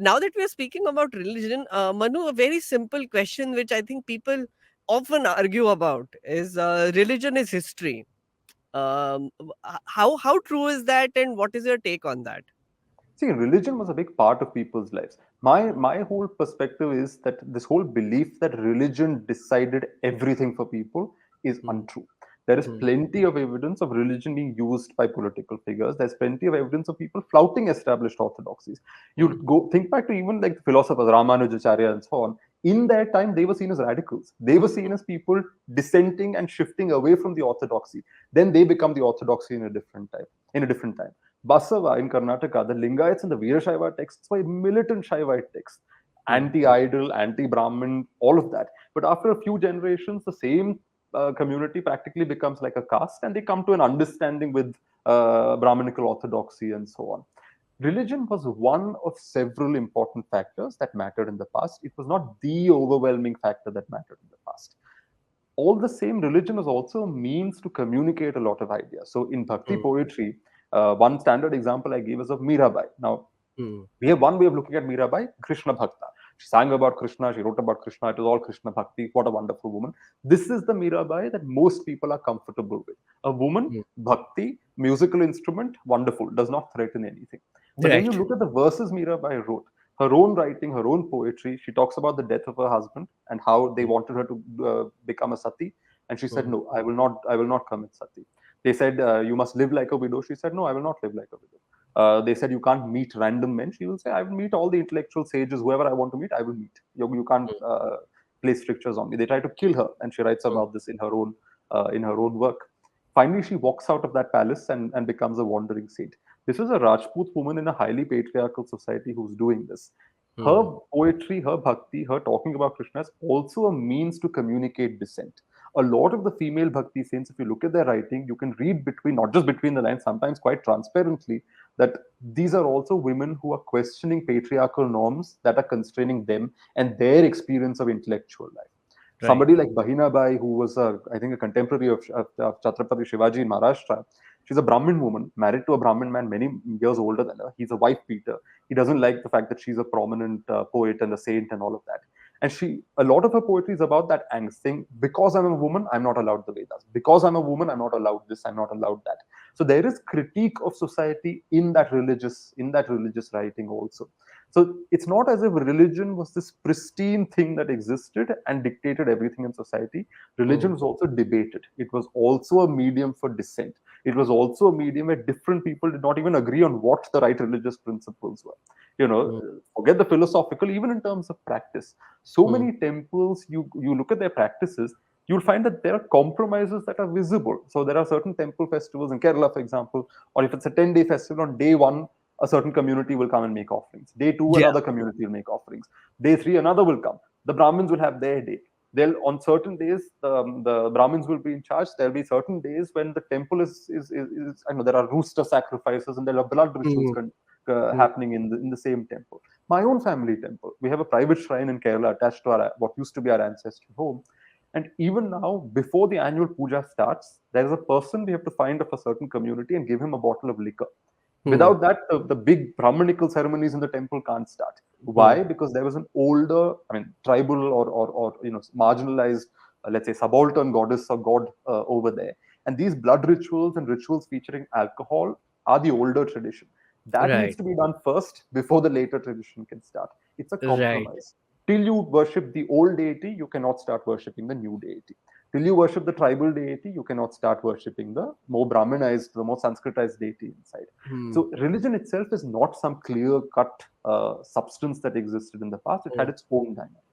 now that we are speaking about religion, Manu, a very simple question which I think people often argue about is religion is history. How true is that, and what is your take on that? See, religion was a big part of people's lives. My whole perspective is that this whole belief that religion decided everything for people is Hmm. untrue. There is Hmm. plenty of evidence of religion being used by political figures. There's plenty of evidence of people flouting established orthodoxies. You Hmm. go think back to even like the philosophers Ramanujacharya and so on. In their time, they were seen as radicals. They were seen as people dissenting and shifting away from the orthodoxy. Then they become the orthodoxy in a different time. In a different time. Basava in Karnataka, the Lingayats and the Veerashaiva texts were militant Shaivite texts, Hmm. anti-idol, anti-Brahmin, all of that. But after a few generations, the same community practically becomes like a caste, and they come to an understanding with Brahminical orthodoxy and so on. Religion was one of several important factors that mattered in the past. It was not the overwhelming factor that mattered in the past. All the same, religion is also a means to communicate a lot of ideas. So in Bhakti Hmm. poetry, one standard example I gave is of Mirabai. Now, Hmm. we have one way of looking at Mirabai, Krishna Bhakta. She sang about Krishna, she wrote about Krishna, it was all Krishna Bhakti. What a wonderful woman. This is the Mirabai that most people are comfortable with. A woman, Hmm. Bhakti, musical instrument, wonderful, does not threaten anything. But then you Right. look at the verses Mirabai wrote, her own writing, her own poetry. She talks about the death of her husband and how they Hmm. wanted her to become a sati, and she said, Hmm. "No, I will not. I will not commit sati." They said, "You must live like a widow." She said, "No, I will not live like a widow." They said, "You can't meet random men." She will say, "I will meet all the intellectual sages, whoever I want to meet. I will meet. You can't Hmm. place strictures on me." They try to kill her, and she writes Hmm. about this in her own work. Finally, she walks out of that palace and becomes a wandering saint. This is a Rajput woman in a highly patriarchal society who's doing this. Her Hmm. poetry, her bhakti, her talking about Krishna is also a means to communicate dissent. A lot of the female bhakti saints, if you look at their writing, you can read between, not just between the lines, sometimes quite transparently, that these are also women who are questioning patriarchal norms that are constraining them and their experience of intellectual life. Right. Somebody like Bahina Bai, who was, I think, a contemporary of Chhatrapati Shivaji in Maharashtra, she's a Brahmin woman, married to a Brahmin man many years older than her. He's a wife beater. He doesn't like the fact that she's a prominent poet and a saint and all of that. And a lot of her poetry is about that angst, saying, because I'm a woman, I'm not allowed the Vedas. Because I'm a woman, I'm not allowed this, I'm not allowed that. So there is critique of society in that religious writing also. So it's not as if religion was this pristine thing that existed and dictated everything in society. Religion Hmm. was also debated. It was also a medium for dissent. It was also a medium where different people did not even agree on what the right religious principles were. You know, Hmm. forget the philosophical, even in terms of practice. So Hmm. many temples, you look at their practices, you'll find that there are compromises that are visible. So there are certain temple festivals in Kerala, for example, or if it's a 10-day festival, on day one, a certain community will come and make offerings. Day two, Yeah. another community will make offerings. Day three, another will come. The Brahmins will have their day. They'll on certain days the Brahmins will be in charge. There'll be certain days when the temple is I know there are rooster sacrifices and there are blood rituals Hmm. Hmm. happening in the same temple. My own family temple, we have a private shrine in Kerala attached to our what used to be our ancestral home. And even now, before the annual puja starts, there is a person we have to find of a certain community and give him a bottle of liquor. Hmm. Without that, the big Brahminical ceremonies in the temple can't start. Hmm. Why? Because there was an older, I mean, tribal or marginalized, let's say, subaltern goddess or god over there. And these blood rituals and rituals featuring alcohol are the older tradition. That needs Right. to be done first before the later tradition can start. It's a Right. compromise. Till you worship the old deity, you cannot start worshipping the new deity. Till you worship the tribal deity, you cannot start worshipping the more Brahminized, the more Sanskritized deity inside. Hmm. So religion itself is not some clear cut substance that existed in the past. It Hmm. had its own dynamic.